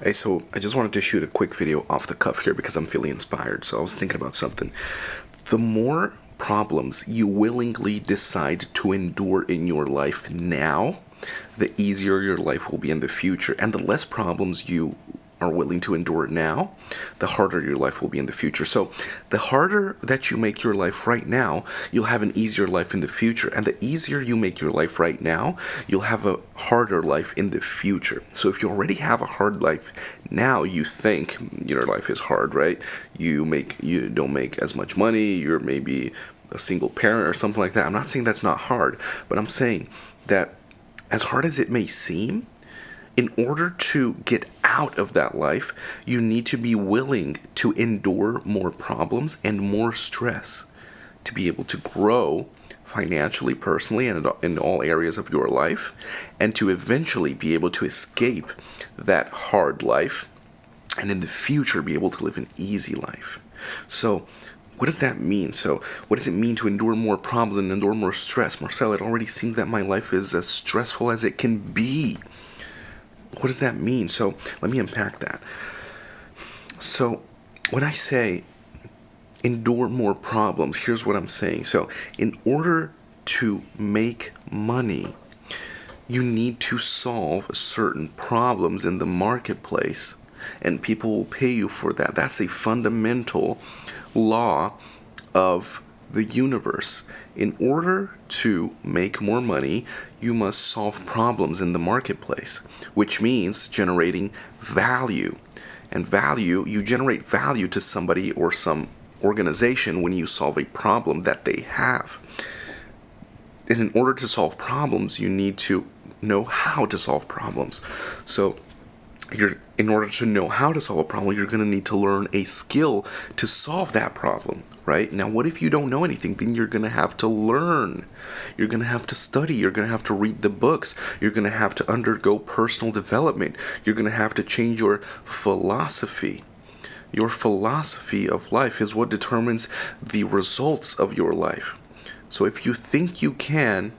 Hey, so I just wanted to shoot a quick video off the cuff here because I'm feeling inspired. So I was thinking about something. The more problems you willingly decide to endure in your life now, the easier your life will be in the future. And the less problems you are willing to endure now, the harder your life will be in the future. So, the harder that you make your life right now, you'll have an easier life in the future. And the easier you make your life right now, you'll have a harder life in the future. So, if you already have a hard life now, you think your life is hard, right? You don't make as much money, you're maybe a single parent or something like that. I'm not saying that's not hard, but I'm saying that as hard as it may seem, in order to get out of that life, you need to be willing to endure more problems and more stress to be able to grow financially, personally, and in all areas of your life, and to eventually be able to escape that hard life and in the future be able to live an easy life. So, what does that mean? So, what does it mean to endure more problems and endure more stress? Marcel, it already seems that my life is as stressful as it can be. What does that mean? So let me unpack that. So when I say endure more problems, here's what I'm saying. So in order to make money, you need to solve certain problems in the marketplace, and people will pay you for that. That's a fundamental law of the universe. In order to make more money, you must solve problems in the marketplace, which means generating value. And value, you generate value to somebody or some organization when you solve a problem that they have. And in order to solve problems, you need to know how to solve problems. So in order to know how to solve a problem, you're going to need to learn a skill to solve that problem, right? Now, what if you don't know anything? Then you're going to have to learn. You're going to have to study. You're going to have to read the books. You're going to have to undergo personal development. You're going to have to change your philosophy. Your philosophy of life is what determines the results of your life. So if you think you can,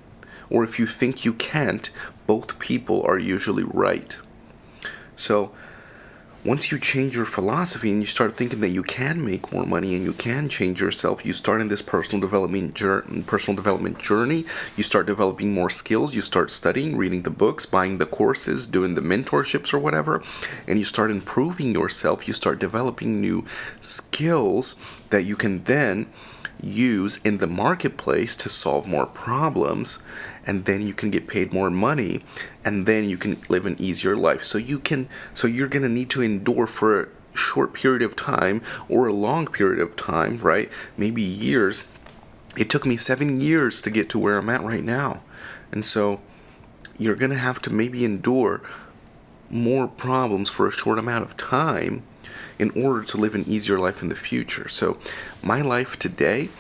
or if you think you can't, both people are usually right. So once you change your philosophy and you start thinking that you can make more money and you can change yourself, you start in this personal development journey. You start developing more skills. You start studying, reading the books, buying the courses, doing the mentorships or whatever, and you start improving yourself. You start developing new skills that you can then use in the marketplace to solve more problems, and then you can get paid more money, and then you can live an easier life. So you're going to need to endure for a short period of time or a long period of time, right? Maybe years. It took me 7 years to get to where I'm at right now. And so you're going to have to maybe endure more problems for a short amount of time in order to live an easier life in the future. So my life today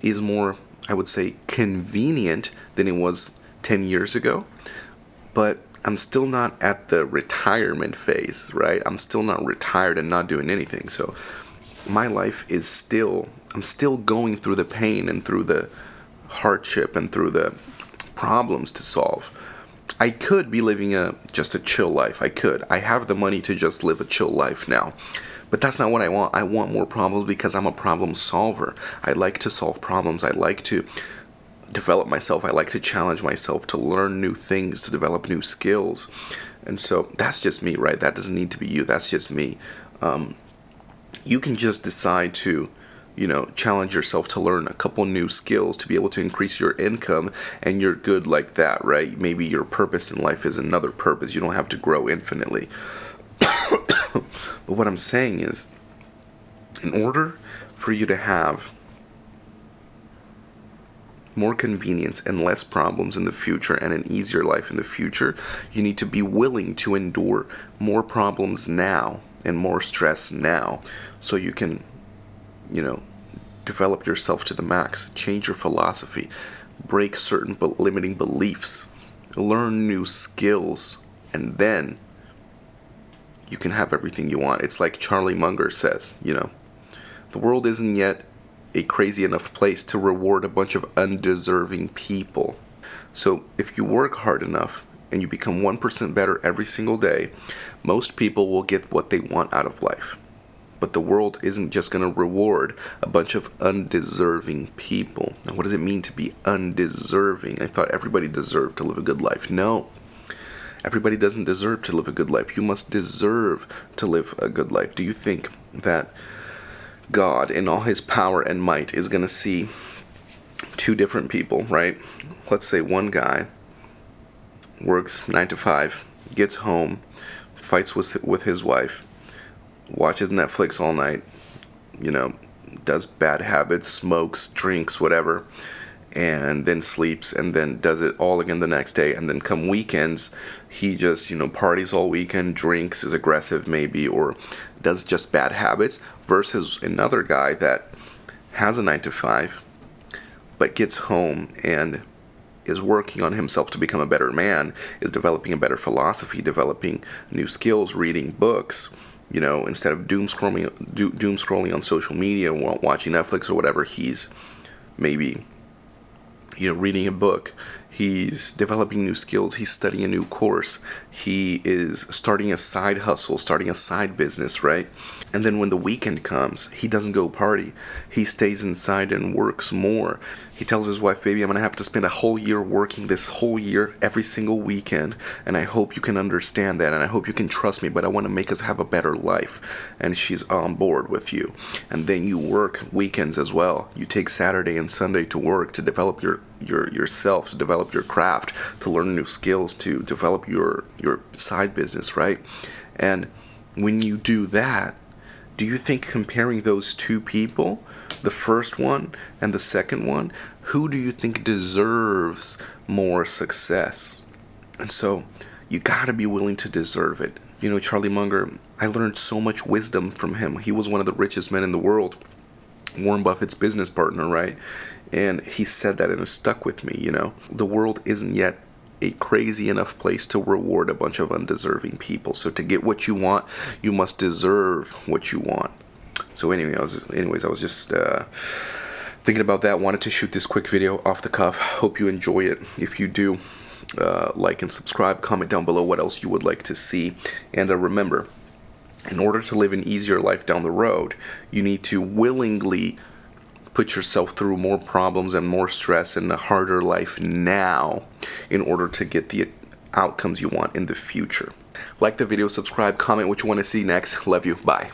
is more, I would say, convenient than it was 10 years ago, but I'm still not at the retirement phase, right? I'm still not retired and not doing anything. So my life is I'm still going through the pain and through the hardship and through the problems to solve. I could be living just a chill life. I have the money to just live a chill life now. But that's not what I want. I want more problems because I'm a problem solver. I like to solve problems. I like to develop myself. I like to challenge myself to learn new things, to develop new skills. And so that's just me, right? That doesn't need to be you. That's just me. You can just decide to challenge yourself to learn a couple new skills to be able to increase your income, and you're good like that, right? Maybe your purpose in life is another purpose. You don't have to grow infinitely. But what I'm saying is, in order for you to have more convenience and less problems in the future and an easier life in the future, you need to be willing to endure more problems now and more stress now so you can develop yourself to the max, change your philosophy, break certain limiting beliefs, learn new skills, and then you can have everything you want. It's like Charlie Munger says, the world isn't yet a crazy enough place to reward a bunch of undeserving people. So if you work hard enough, and you become 1% better every single day, most people will get what they want out of life. But the world isn't just going to reward a bunch of undeserving people. Now, what does it mean to be undeserving? I thought everybody deserved to live a good life. No, everybody doesn't deserve to live a good life. You must deserve to live a good life. Do you think that God, in all his power and might, is going to see two different people, right? Let's say one guy works 9 to 5, gets home, fights with his wife, watches Netflix all night, does bad habits, smokes, drinks, whatever, and then sleeps, and then does it all again the next day. And then come weekends, he just, parties all weekend, drinks, is aggressive maybe, or does just bad habits, versus another guy that has a 9 to 5, but gets home and is working on himself to become a better man, is developing a better philosophy, developing new skills, reading books, instead of doom scrolling on social media, watching Netflix or whatever. He's maybe, reading a book. He's developing new skills. He's studying a new course. He is starting a side hustle, starting a side business, right? And then when the weekend comes, he doesn't go party. He stays inside and works more. He tells his wife, baby, I'm going to have to spend a whole year working this whole year, every single weekend. And I hope you can understand that. And I hope you can trust me, but I want to make us have a better life. And she's on board with you. And then you work weekends as well. You take Saturday and Sunday to work, to develop yourself, to develop your craft, to learn new skills, to develop your side business, right? And when you do that, do you think comparing those two people, the first one and the second one, who do you think deserves more success? And so you gotta be willing to deserve it. Charlie Munger, I learned so much wisdom from him. He was one of the richest men in the world, Warren Buffett's business partner, right? And he said that, and it stuck with me. The world isn't yet a crazy enough place to reward a bunch of undeserving people. So to get what you want, you must deserve what you want. So anyway, I was just thinking about that. Wanted to shoot this quick video off the cuff. Hope you enjoy it. If you do, like and subscribe. Comment down below what else you would like to see. And remember, in order to live an easier life down the road, you need to willingly put yourself through more problems and more stress and a harder life now in order to get the outcomes you want in the future. Like the video, subscribe, comment what you want to see next. Love you. Bye.